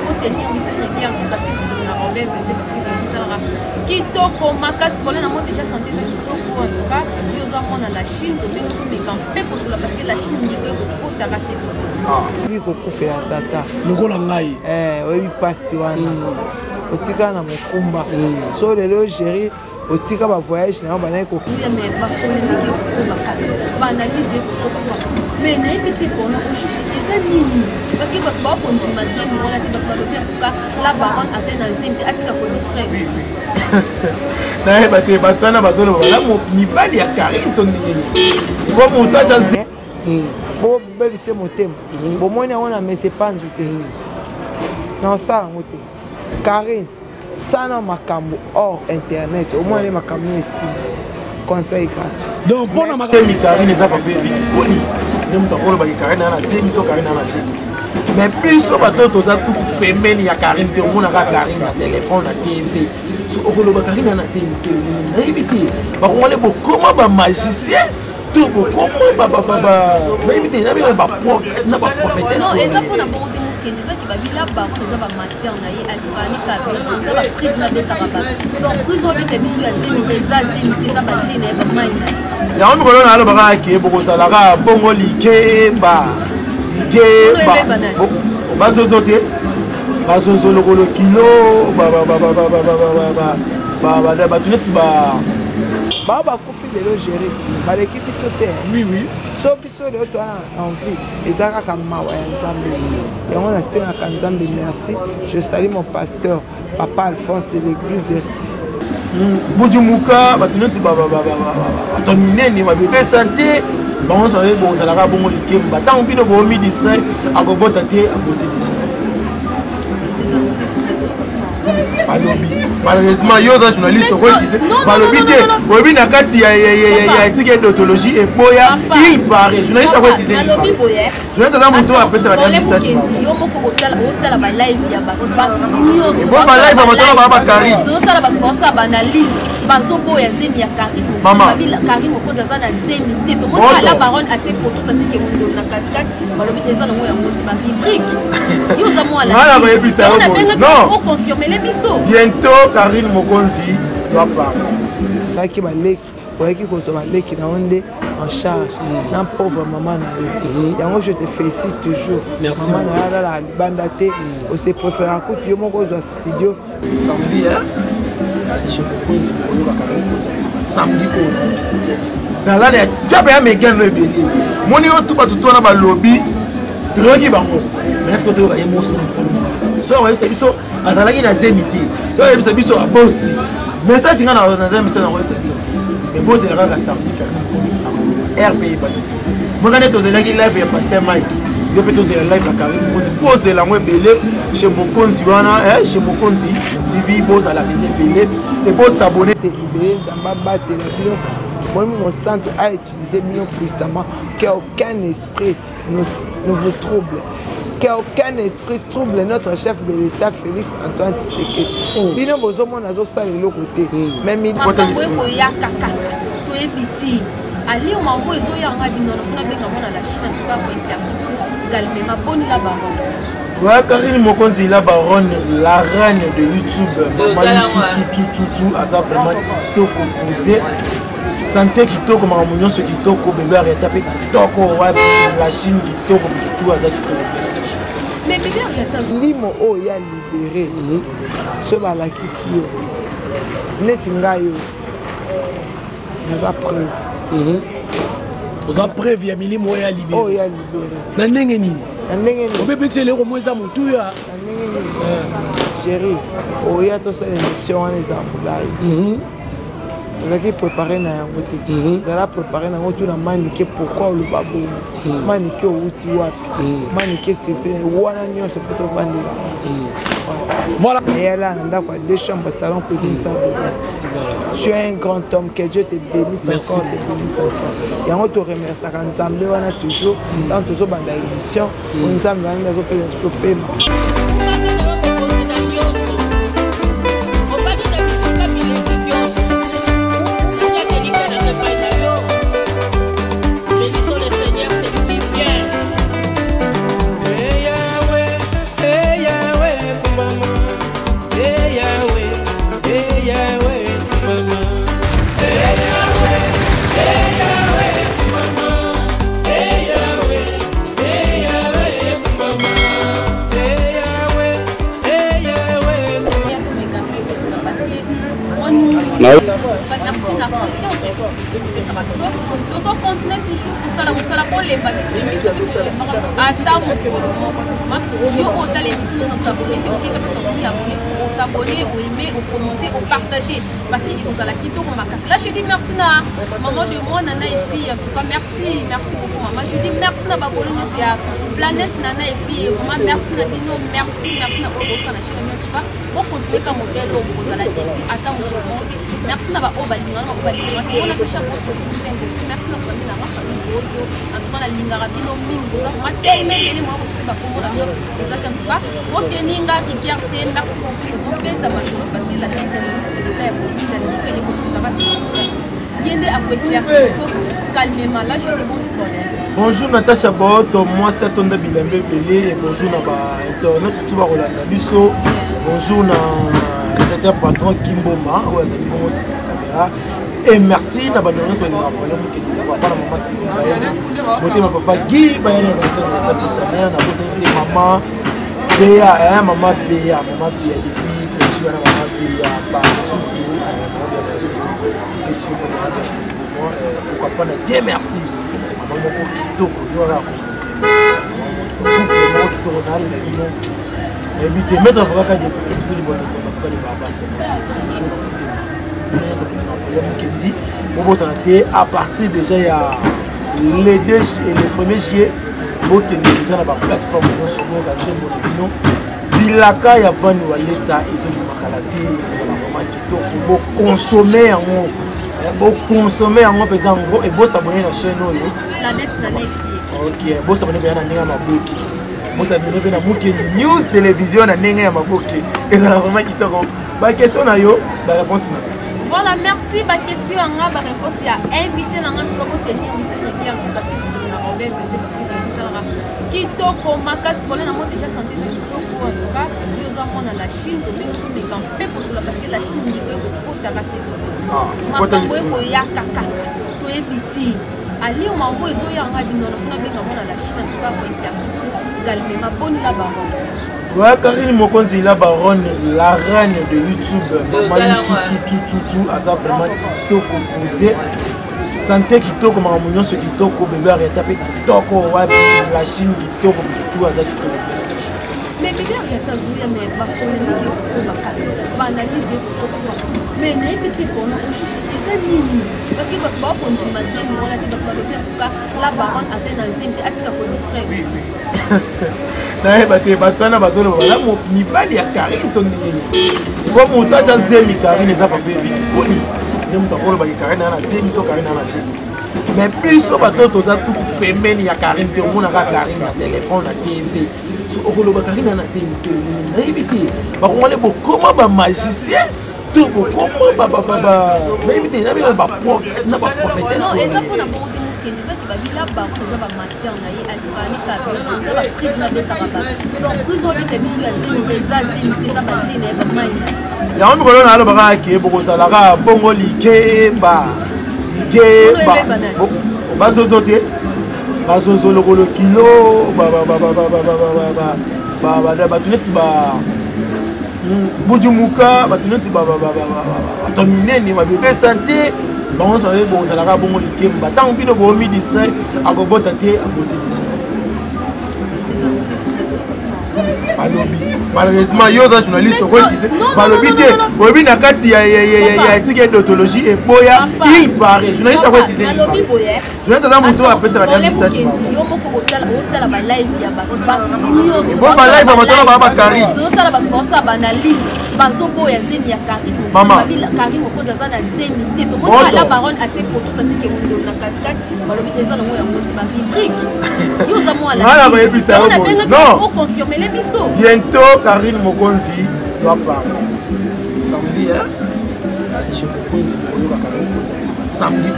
tout cas tenir biso rigueur parce que c'est na robé parce que ça la kitoko makasi pour na moi déjà santé ça kitoko en tout cas yo za mona la Chine de bien tout mais quand pe ko parce que la Chine ni que ko takase lui ko kufela tata lokola ngai oui pasi wana otika na mokumba so lelo gérer otika ba voyage na ba na ko mais ba polémique ko ba analyser mais na éviter pour nous juste ça nini parce que ba ko ndima zemi wala te ba lobi en tout cas la baronne a sen azemi atika ko distraire biso na ba te ba tana ba zolo wala mo mibali ya Karine to nini ko mo tacha zi bo bébé c'est motema bo moni on mais c'est pas njuté non ça moté Karine sana makambo hors internet au moins les makambo ici conseil gratuit donc pour na makambo Karine ça pas bien boni nem to ko ba Karine na semi to Karine na semi mais plus so ba to za tout pemeni ya Karine te mona ka Karine na téléphone na TV so okolo ba Karine na semi ke na éviter ba ko ngale bo comment ba magicien tout bo comment ba éviter na bien ba prophète na ba prophétesse non et ça pour na bon ça qui va vivre là bas on va matière na ye alibani ka ça va prise na beta ba donc prise on beta biso ya zemi za ba gene ba mai ya on ko na alo ba ke boko sala ka bongo likemba bazozote bazozo lokolo kilo ba tuneti ba kufi lelo gérer ba l'équipe sauter oui so biso lelo to en vie ezaka ka mawa ya nzambe yango na senga ka nzambe merci je salue mon pasteur papa Alphonse de l'église de Bujumuka batuneti atonine ba bébé santé bon ça va bon ça la bongo likemba tant bino bo mi distrait akobota te akoti balobi malheureusement yo za journaliste ko disait balobi te bobi na kati ya éthique d'ontologie et boya il paraît journaliste ko disait balobi boya journaliste za muto apesa la message yo moko otala ba live ya ba nyos ba live amatola ba Karine to sala ba kosa ba analyse bazo boya zemi ya Karine mama Karine ko za na zemi te to mona la baronne a te photo ça dit que mundo na kati balobi te za na moya mundo ba rubrique yo za mo ala non on confirmer les biso bientôt Karine Mokonzi doit parler ça qui va leki qui ko so ba leki na onde en charge na pauvre maman na yo yango je te félicite toujours maman na la banda te o se préfère ko yo moko zo studio samedi chez Mokonzi ko ba Karine samedi ko ça là ya jabe ya megen no ebeli moni yo tout ba tout na ba lobby drogi bango mais est-ce que tu as émotion so ouais c'est biso azalaki na zemité so c'est biso aboti message ngana na zemité na ouais c'est bien mais bon c'est la samedi RP ba mo ngane to zelaki live ya pasteur Mike yo peut to zela live la Karine Mokonzi pose la moi belé chez Mokonzi wana chez Mokonzi TV pose à la maison belé et pour s'abonner te libérer nzamba battre la bio moi mon centre a utilisé mieux puissamment qu'aucun esprit ne vous trouble qu'aucun esprit trouble notre chef de l'État Félix Antoine Tshisekedi bino bozomo nazo sala le côté même il faut ya kaka to éviter ali on m'envoie zo ya ngabino na benga mona la Chine en tout cas pour éclaircir calmement boni la baronne ouais Karine Mokonzi la baronne la reine de YouTube maman tout a vraiment tout composé santé kitoko mamunyo ce kitoko bébé arrêta pe kitoko wa la Chine kitoko tout a mais bébé arrêta limo o ya libéré ce balakisi yo neti ngayo naza preuve oza preuve ya milimo ya libéré o ya libéré na ndenge nini bébé c'est le romoza mutu ya na ndenge nini chéri o ya to sala émission wana za mbulai Zaki préparé na yango te zala préparé na ngoto na manike pourquoi le babo manike outi wapi manike c'est wana nyonso photo vandela voilà et là nda kwa deux chambres salon cuisine salle de bain tu es un grand homme que Dieu te bénisse encore te bénisse encore yango to remercie ka nzambe wana toujours dans toujours banda émission nzambe wana nazo pema merci na confiance et ça va biso tozo continuer toujours kosala kolemba biso ata yo otala biso na s'abonner te okeka biso ya abonner au s'abonner au aimer au commenter au partager parce que kozala kitoko makasi. Là je dis merci na maman de moi nana et fille, en tout cas merci beaucoup maman. Je dis merci na babolino c'est ya planète nana et fille, vraiment merci na bino, merci na obosa na chérie, en tout cas on continue comme modèle au kozala ici ata au monde. Merci na ba obalinga na obalinga on a fait chaque chose merci na famille na famille oyo en tout cas la lingara bino mingi boza ma tellement moi aussi ba komona exact en tout cas o teninga fierté merci beaucoup aux peta parce que la Chine c'est ça pour nous d'aller que les communautés yende à éclaircir sauf calmement là je dis bonjour bonjour Natacha Boto moi c'est Tonda Bilembe Belé et bonjour na ba internet tout ba rolanda biso bonjour na réalisateur patron Kimboma ou azali bon aussi caméra et merci na ba donner sur le problème que tu vois pas la maman si boté ma papa Guy ba yana na sa na bosa ni maman Béa maman Béa depuis je suis na maman Béa ba surtout question pour l'artiste pourquoi pas dire merci maman moko kitoko yora et puis te mettre vraiment quand je esprit de bonne temps pas de baba c'est chose à côté à partir déjà il y a les 2 et le 1er juillet vous tenez déjà dans la plateforme de sur mon bilaka ya bani wale ça ils ont du makalate ils ont vraiment kitoko pour consommer en gros consommer en gros en gros et beau s'abonner à la chaîne la net na nefi ok beau s'abonner bien à ninga maboki beau s'abonner bien à Mukeli news télévision na ninga ya maboki et ça vraiment kitoko ba question na yo ba réponse na voilà merci ba question nga ba réponse ya invité na nga pour tenir monsieur Régulier parce que c'est na Robert parce que ça la kitoko makasi pour na moi déjà santé c'est kitoko en tout cas nous avons dans la Chine mais quand peu parce que la Chine ni que ko takase ko ya kaka to éviter ali on m'a envoyé zo ya nga binono na benga mona la Chine en tout cas pour éclaircir calmement bonne la baronne. Ouais, Karine Mokonzi la baronne, la reine de YouTube, maman tout, a vraiment tout composé. Santé qui toque, ma mounion ce qui toque, bébé arrête tapé toque, ouais, la Chine qui toque, tout à qui toque. Mais bébé arrête à zouya, mais ma polémique, on va analyser, mais n'écoutez pas, on a juste des amis. Parce que bah on dit ma zème, on a dit bah le père en tout cas la baronne a fait dans zème, tu as pour distraire. naye batwana bazolo bala mibali ya Karine tondini bo moto aja zemi Karine eza pape bikoni nde moto akoloba ke Karine ana zemi to Karine ana zemi mais biso bato toza tout pembeni ya Karine te omonaka Karine na téléphone na TV so okoloba Karine ana zemi te nayebi te bakongole bokoma bamagicien to bokoma nayebi te nayebi na baprofétesse non eza mpona bongo ça qui va dire là bas ça va matière na ye alibani ka ça va prise na besa baba donc prise au bete biso ya zemi za ba gene ba mai ya on ko na alo baka ke boko salaka bongo likeba bazozote bazozo lokolo kilo batuneti ba bujumuka batuneti ba tominene ba bébé santé bon ça veut bon ça la bon likemba tant bino bo mi distrait akobota te akoti balobi malheureusement yo za journaliste ko disait balobi te bobi na kati ya éthique d'ontologie et boya il paraît journaliste ko disait balobi boya journaliste za muto apesa la message yo moko otala ba live ya ba bon ba live amatona ba Karine to sala ba posa ba analyse bazobo ya zemi ya Karine mama Karine okonza za na zemi te to mona la baronne a te photo ça dit que na katikati balobi eza na moya mo ba rubrique yo za mo ala ala ba ebisa non on confirmer les biso bientôt Karine Mokonzi doit parler samedi chez Mokonzi on va samedi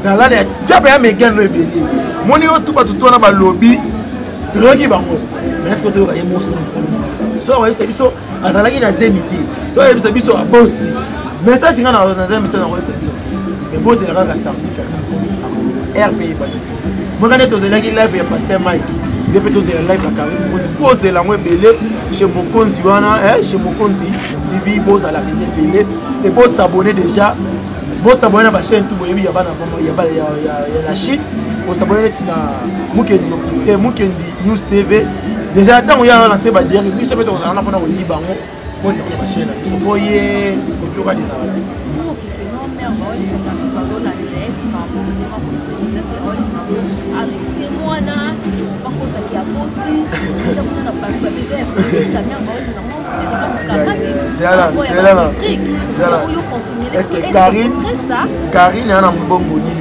ça là jabe ya megen no ebeli moni yo tout bato tona ba lobby drogi bango mais est-ce que tu as émotion so ouais c'est biso azalaki na zemité so c'est biso aboti message nga na message na c'est mais bon c'est la samedi RPI ba mo kana to zelaki live ya pasteur Mike nde mpe tozela live na Karine Mokonzi bozela yango ebele chez Mokonzi wana chez Mokonzi TV bozala bele ebele et bosabone déjà bosabone na bachaîne tout boyebi ya bana ya la Chine bosabone neti na Mukendi officiel Mukendi News TV déjà ntango ya lancé badere biso mpe tozala na mpona koyiba yango bonza na bachaîne na biso boye koyoka dina est-ce que Karine a un bon bonnet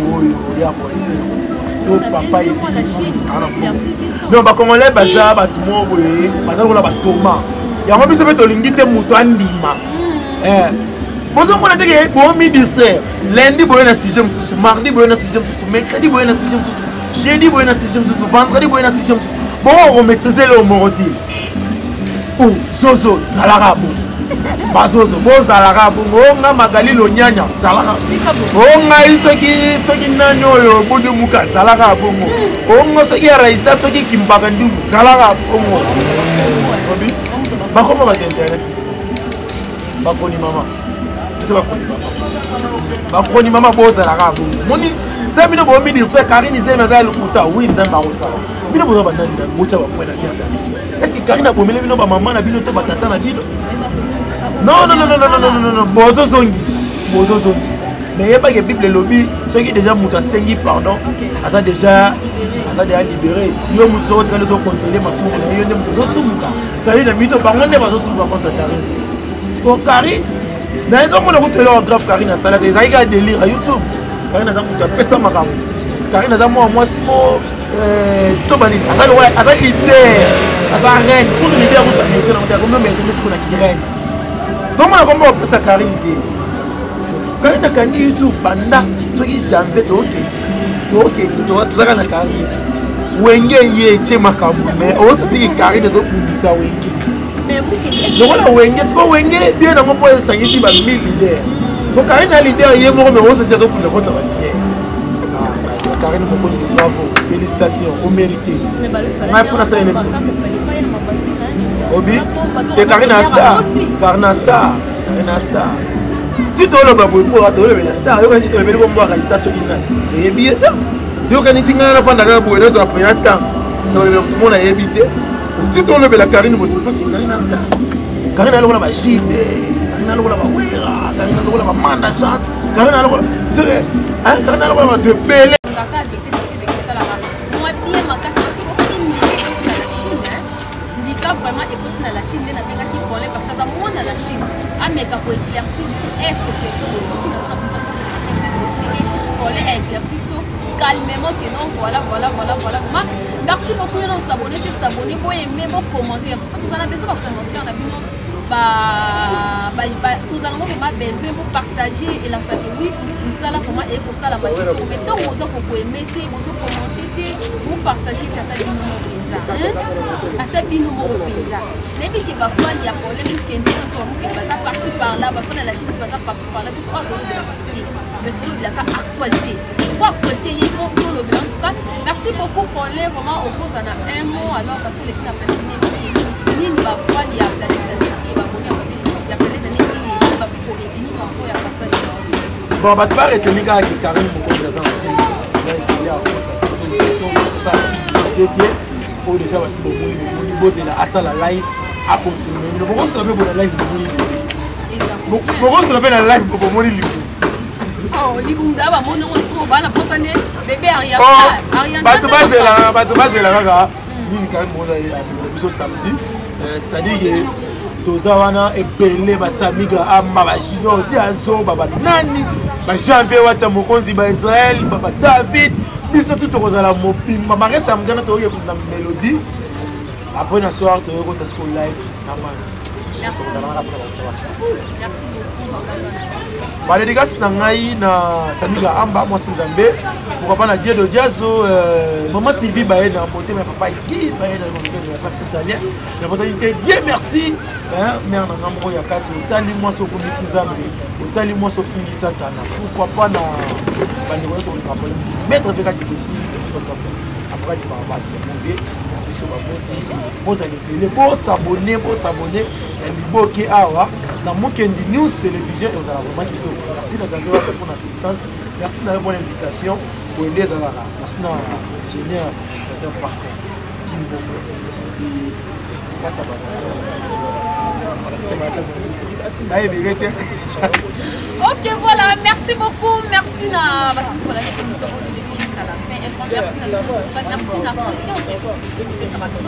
to papa non ba congolais baza ba tumo boye baza ko la ba toma ya ngo biso beto lingite muto andima bozo mona teke bo mi distraire lundi boye na 6e sous mardi boye na 6e sous mercredi boye na 6e sous jeudi boye na 6e sous vendredi boye na 6e sous bon on maîtriser le moroti ou zozo zalarabo bazozo bo zalarabo nga magali lo nyanya zalarabo nga isoki nani oyo bodo muka zalarabo nga soki raisa soki kimbaka ndumu zalarabo obi bakoma ba internet bakoni mama c'est bakoni mama bo zalarabo moni tamino bo mi dire Karine zema za lukuta oui nzamba osala bino bozo ba nani na bocha ba kwena kianda est-ce que Karine a pomele bino ba maman na bino to ba tata na bino non bozo zongisa mais il y a pas que Bible lobby ceux qui déjà muta sengi pardon ata déjà libéré yo muto zo tele zo contrôler masumu na yo ndem zo sumuka tali na mito bango ne bazo sumuka contre Karine ko Karine na ezo mona ko tele grave Karine na sala des aiga délire à YouTube Karine na muta pesa makam Karine na moi simo to bani ata idée ata reine pour l'idée à muta na muta comme même est-ce qu'on a qui reine donc on a comment on peut ça Karine Karine a YouTube banda ce qui jamais ok tu vas na Karine wenge ye chema kamu mais on se dit Karine zo publisa wenge mais oui donc voilà wenge ce que wenge bien dans mon point 5 ici ba 1000 leaders donc Karine a leader hier mais on se dit zo pour le compte Karine Mokonzi bravo félicitations au mérité mais faut ça une Obi et Karine Star tu te le babou pour atteindre la star yo quand tu le comme moi ça sur une et bien donc quand il singa la fin de la boue les après attends donc le monde a évité tu te le la Karine moi c'est parce que Karine Star Karine a la chine Karine a la wera Karine a la manda chante Karine a la c'est hein Karine a la de belle vraiment écoute dans la Chine n'a pas qui problème parce que ça moi dans la Chine à mais pour éclaircir est-ce que c'est pour éclaircir calmement que non voilà merci beaucoup de s'abonner pour aimer vos commentaires vous en avez besoin de commentaires on a nous allons vraiment besoin pour partager et là ça que oui nous ça là comment et pour ça la matinée mais tant vous pour aimer vous commenter vous partager ata bino moko penza nebi ke ba fan ya problème kendi so mo ke ba ça par-ci par-là ba fan la Chine ba ça par-ci par-là biso a ko mais tout la actualité quoi actualité il faut tout le blanc merci beaucoup pour les vraiment oppose na un mot alors parce que les filles appellent ni ba fan ya la liste ba boni ya appellent ni ba ko ni ko ya passage bon ba tba retenir que Karine Mokonzi ça il y a ça c'était au déjà voici bon la à la live à confirmer le bon se rappelle pour la live bon se rappelle la live pour moni libu oh libu ndaba mono ko bana posane bébé Ariane batu bazela kaka nini quand même on a biso samedi c'est-à-dire que tozawana ebele basamiga amba ba jino te azo baba nani ba janvier wata Mokonzi ba Israël baba David biso tout kozala mopima ma reste amgana to ye na mélodie après na soir to ye ko tasco live normal merci beaucoup ba dédicace na ngai na Samiga amba moi Nzambe pourquoi pas na Dieu de Diazo maman Sylvie ba na beauté mais papa qui ba na beauté de sa italien na bosa Dieu merci hein mère na ngambo ya kati otali moi so komisi Nzambe otali moi so fingi satana pourquoi pas na ba ndeko so na problème mettre avec qui possible après du baba c'est mauvais biso baboti bozali ebele bosabone na liboki awa na Mukendi News Télévision ezala vraiment kitoko. Merci nazali wapi pour l'assistance, merci na bonne invitation pour aider ezalaka. Merci na ingénieur secteur parcours Kimbongo et Katsa Ok, voilà, merci beaucoup, merci na tous pour la émission jusqu'à la fin. Et merci na merci na confiance et ça va tous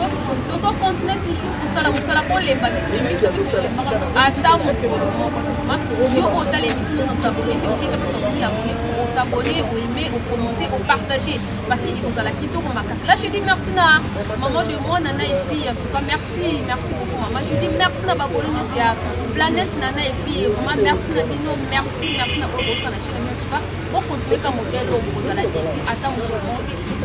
continuer toujours pour ça la pour les émissions attends yo autant l'émission nous s'abonner te qui comme ça vous abonner pour s'abonner ou aimer ou commenter ou partager parce qu'il nous a la quito comme là je dis merci na maman de moi nana et fille en tout cas merci beaucoup maman je dis merci na babolo nous ya planète nana et fille vraiment merci na bino merci na obosa na chaîne en tout cas on continue comme modèle au bozala ici attends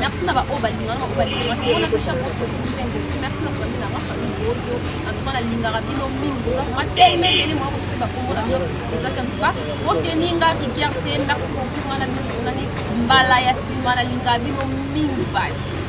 merci na ba obalinga on a que chaque autre chose merci na famille na ma famille oyo en tout cas la lingara bino mingi boza ma teimeli moi aussi ba ko na les en tout cas o teninga fierté merci beaucoup na nani mbala ya sima la lingara bino mingi bye.